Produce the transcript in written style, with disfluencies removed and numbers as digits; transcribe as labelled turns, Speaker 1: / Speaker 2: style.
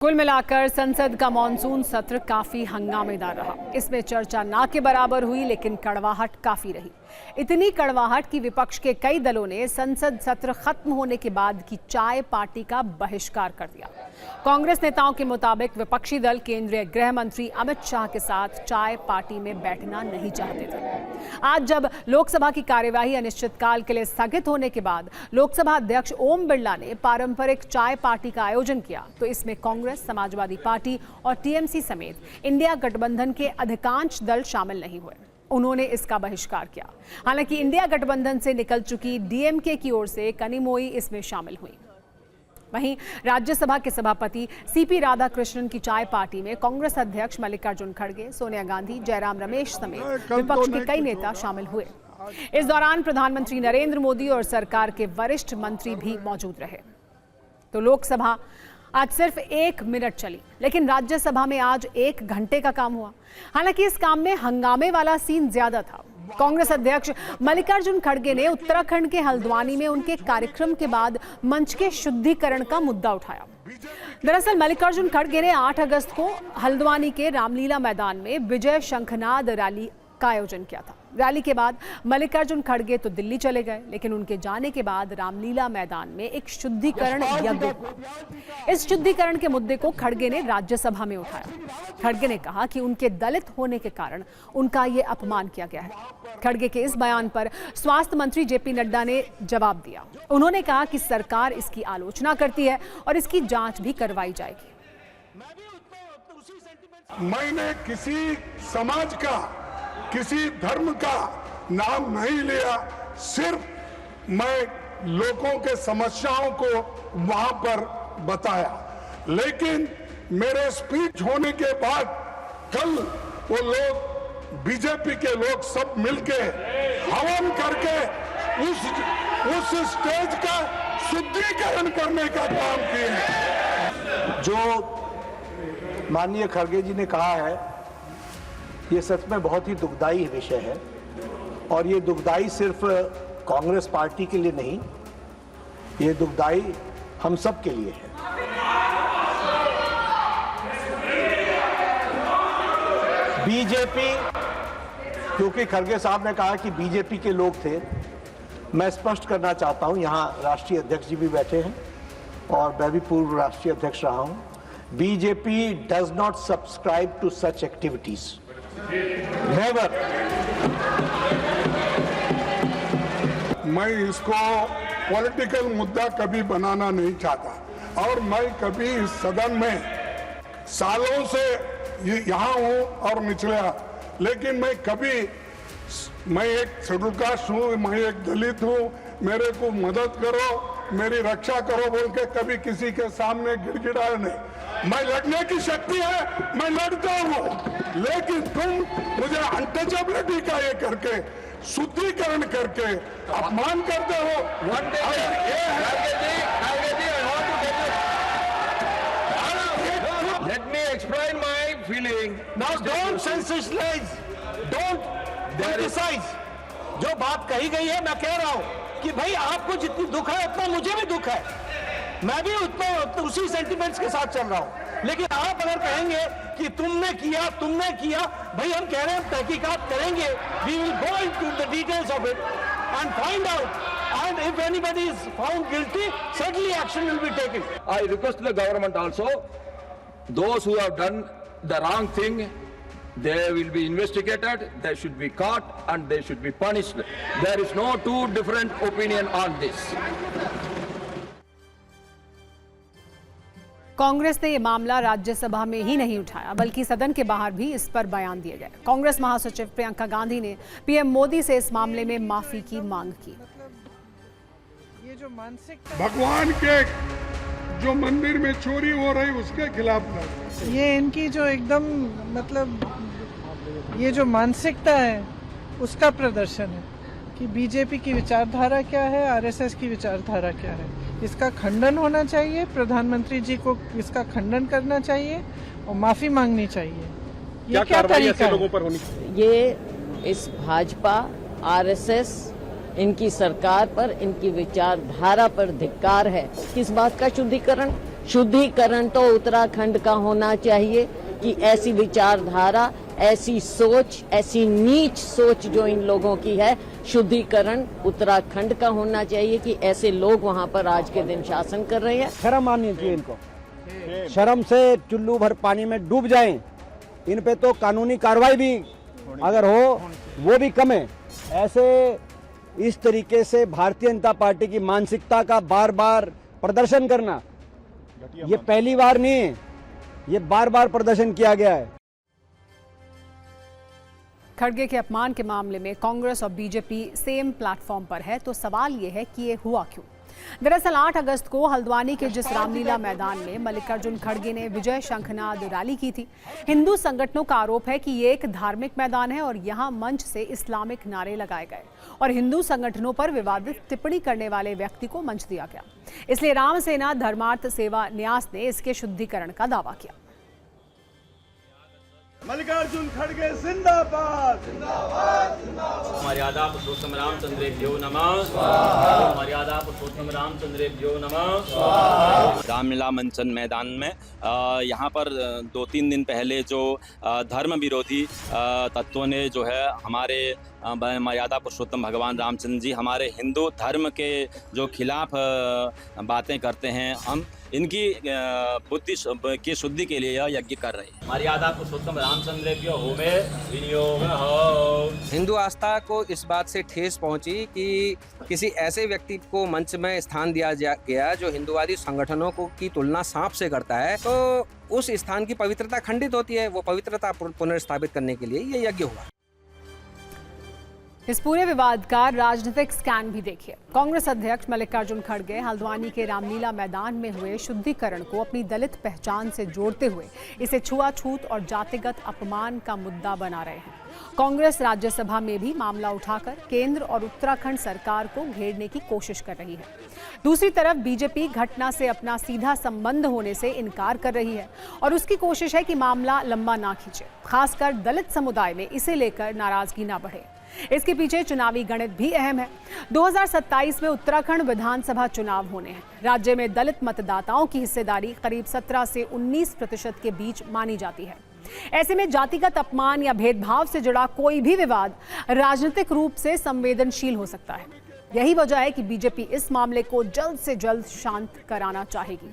Speaker 1: कुल मिलाकर संसद का मॉनसून सत्र काफी हंगामेदार रहा। इसमें चर्चा ना के बराबर हुई, लेकिन कड़वाहट काफी रही। इतनी कड़वाहट कि विपक्ष के कई दलों ने संसद सत्र खत्म होने के बाद की चाय पार्टी का बहिष्कार कर दिया। कांग्रेस नेताओं के मुताबिक विपक्षी दल केंद्रीय गृह मंत्री अमित शाह के साथ चाय पार्टी में बैठना नहीं चाहते थे। आज जब लोकसभा की कार्यवाही अनिश्चितकाल के लिए स्थगित होने के बाद लोकसभा अध्यक्ष ओम बिरला ने पारंपरिक चाय पार्टी का आयोजन किया, तो इसमें कांग्रेस, समाजवादी पार्टी और टीएमसी समेत इंडिया गठबंधन के अधिकांश दल शामिल नहीं हुए। उन्होंने इसका बहिष्कार किया। हालांकि इंडिया गठबंधन से निकल चुकी डीएमके की ओर से कनिमोई इसमें शामिल हुई। वहीं राज्यसभा के सभापति सीपी राधाकृष्णन की चाय पार्टी में कांग्रेस अध्यक्ष मल्लिकार्जुन खड़गे, सोनिया गांधी, जयराम रमेश समेत विपक्ष के कई नेता शामिल हुए। इस दौरान प्रधानमंत्री नरेंद्र मोदी और सरकार के वरिष्ठ मंत्री भी मौजूद रहे। तो लोकसभा आज सिर्फ 1 मिनट चली, लेकिन राज्यसभा में आज 1 घंटे का काम हुआ। हालांकि इस काम में हंगामे वाला सीन ज्यादा था। कांग्रेस अध्यक्ष मल्लिकार्जुन खड़गे ने उत्तराखंड के हल्द्वानी में उनके कार्यक्रम के बाद मंच के शुद्धिकरण का मुद्दा उठाया। दरअसल मल्लिकार्जुन खड़गे ने 8 अगस्त को हल्द्वानी के रामलीला मैदान में विजय शंखनाद रैली का आयोजन किया था। रैली के बाद मल्लिकार्जुन खड़गे तो दिल्ली चले गए, लेकिन उनके जाने के बाद रामलीला मैदान में एक शुद्धिकरण यज्ञ हुआ। इस शुद्धिकरण के मुद्दे को खड़गे ने राज्यसभा में उठाया। खड़गे ने कहा कि उनके दलित होने के कारण उनका ये अपमान किया गया है। खड़गे के इस बयान पर स्वास्थ्य मंत्री जेपी नड्डा ने जवाब दिया। उन्होंने कहा कि सरकार इसकी आलोचना करती है और इसकी जांच भी करवाई जाएगी।
Speaker 2: मैंने किसी समाज का, किसी धर्म का नाम नहीं लिया, सिर्फ मैं लोगों के समस्याओं को वहां पर बताया। लेकिन मेरे स्पीच होने के बाद कल वो लोग, बीजेपी के लोग सब मिलके हवन करके उस स्टेज का शुद्धिकरण करने का काम किए।
Speaker 3: जो माननीय खड़गे जी ने कहा है, ये सच में बहुत ही दुखदाई विषय है, और ये दुखदाई सिर्फ कांग्रेस पार्टी के लिए नहीं, ये दुखदाई हम सब के लिए है। बीजेपी, क्योंकि खड़गे साहब ने कहा कि बीजेपी के लोग थे, मैं स्पष्ट करना चाहता हूं, यहां राष्ट्रीय अध्यक्ष जी भी बैठे हैं और मैं भी पूर्व राष्ट्रीय अध्यक्ष रहा हूं। BJP does not subscribe to such activities. Never.
Speaker 2: मैं इसको पॉलिटिकल मुद्दा कभी बनाना नहीं चाहता, और मैं कभी इस सदन में सालों से यहाँ हूँ और निचला, लेकिन मैं एक शेड्यूल कास्ट हूँ, मैं एक दलित हूँ, मेरे को मदद करो, मेरी रक्षा करो बोल के कभी किसी के सामने गिड़गिड़ाया नहीं। मैं लड़ने की शक्ति है, मैं लड़ता हूँ, लेकिन तुम मुझे अनटचेबिलिटी का ये करके, शुद्धिकरण करके अपमान करते हो।
Speaker 4: Let me explain my feeling.
Speaker 3: Now don't sensationalize, don't criticize. जो बात कही गई है, मैं कह रहा हूं कि भाई आपको जितनी दुख है उतना मुझे भी दुख है, मैं भी उतना उसी सेंटिमेंट्स के साथ चल रहा हूं। लेकिन आप अगर कहेंगे कि तुमने किया, भाई हम कह रहे हैं तहकीकात करेंगे, we will go into the details of it and find out, and if anybody is found guilty, certainly action will be taken.
Speaker 4: I request the government also, those who have done the wrong thing, they will be investigated, they should be caught and they should be punished. There is no two different opinion on this.
Speaker 1: Congress ने यह मामला राज्यसभा में ही नहीं उठाया, बल्कि सदन के बाहर भी इस पर बयान दिए गए। कांग्रेस महासचिव प्रियंका गांधी ने पीएम मोदी से इस मामले में माफी की मांग की।
Speaker 5: ये जो मानसिकता,
Speaker 2: भगवान के जो मंदिर में चोरी हो रही उसके खिलाफ लड़,
Speaker 5: ये इनकी जो एकदम मतलब ये जो मानसिकता है उसका प्रदर्शन है कि बीजेपी की विचारधारा क्या है, आरएसएस की विचारधारा क्या है। इसका खंडन होना चाहिए, प्रधानमंत्री जी को इसका खंडन करना चाहिए और माफी मांगनी चाहिए। ये क्या तरीका है?
Speaker 6: लोगों पर होनी चाहिए?
Speaker 7: ये इस भाजपा, आरएसएस, इनकी सरकार पर, इनकी विचारधारा पर धिक्कार है। किस बात का शुद्धिकरण? शुद्धिकरण तो उत्तराखंड का होना चाहिए कि ऐसी विचारधारा, ऐसी सोच, ऐसी नीच सोच जो इन लोगों की है, शुद्धिकरण उत्तराखंड का होना चाहिए कि ऐसे लोग वहां पर आज के दिन शासन कर रहे हैं।
Speaker 6: शर्म आनी चाहिए इनको, शर्म से चुल्लू भर पानी में डूब जाएं। इन पे तो कानूनी कार्रवाई भी अगर हो वो भी कम है। ऐसे इस तरीके से भारतीय जनता पार्टी की मानसिकता का बार बार प्रदर्शन करना ये पहली बार नहीं है, ये बार बार प्रदर्शन किया गया है।
Speaker 1: खड़गे के अपमान के मामले में कांग्रेस और बीजेपी सेम प्लेटफॉर्म पर है, तो सवाल ये है कि ये हुआ क्यों। दरअसल 8 अगस्त को हल्द्वानी के जिस रामलीला मैदान में मल्लिकार्जुन खड़गे ने विजय शंखनाद रैली की थी, हिंदू संगठनों का आरोप है कि ये एक धार्मिक मैदान है और यहां मंच से इस्लामिक नारे लगाए गए और हिंदू संगठनों पर विवादित टिप्पणी करने वाले व्यक्ति को मंच दिया गया। इसलिए राम सेना धर्मार्थ सेवा न्यास ने इसके शुद्धिकरण का दावा किया।
Speaker 8: मल्लिकार्जुन खड़गे जिंदाबाद,
Speaker 9: मर्यादा पुरुषोत्तम रामचंद्रेभ्यो नमः, मर्यादा पुरुषोत्तम रामचंद्रेभ्यो नमः। रामलीला मंचन मैदान में यहाँ पर 2-3 दिन पहले जो धर्म विरोधी तत्वों ने जो है हमारे मर्यादा पुरुषोत्तम भगवान रामचंद्र जी हमारे हिंदू धर्म के जो खिलाफ बातें करते हैं, हम इनकी बुद्धि की शुद्धि के लिए यह यज्ञ कर रहे हैं। मर्यादा पुरुषोत्तम रामचंद्रेभ्यो होमे विनियोग हो।
Speaker 10: हिंदू आस्था को इस बात से ठेस पहुंची कि किसी ऐसे व्यक्ति को मंच में स्थान दिया गया जो हिंदूवादी संगठनों को की तुलना सांप से करता है, तो उस स्थान की पवित्रता खंडित होती है। वो पवित्रता पुनर्स्थापित करने के लिए ये यज्ञ हुआ।
Speaker 1: इस पूरे विवाद का राजनीतिक स्कैन भी देखिए। कांग्रेस अध्यक्ष मल्लिकार्जुन खड़गे हल्द्वानी के रामलीला मैदान में हुए शुद्धिकरण को अपनी दलित पहचान से जोड़ते हुए इसे छुआछूत और जातिगत अपमान का मुद्दा बना रहे हैं। कांग्रेस राज्यसभा में भी मामला उठाकर केंद्र और उत्तराखंड सरकार को घेरने की कोशिश कर रही है। दूसरी तरफ बीजेपी घटना से अपना सीधा संबंध होने से इनकार कर रही है और उसकी कोशिश है कि मामला लंबा ना खींचे, खासकर दलित समुदाय में इसे लेकर नाराजगी ना बढ़े। इसके पीछे चुनावी गणित भी अहम है। 2027 में उत्तराखंड विधानसभा चुनाव होने हैं। राज्य में दलित मतदाताओं की हिस्सेदारी करीब 17 से 19% के बीच मानी जाती है। ऐसे में जातिगत अपमान या भेदभाव से जुड़ा कोई भी विवाद राजनीतिक रूप से संवेदनशील हो सकता है। यही वजह है कि बीजेपी इस मामले को जल्द से जल्द शांत कराना चाहेगी।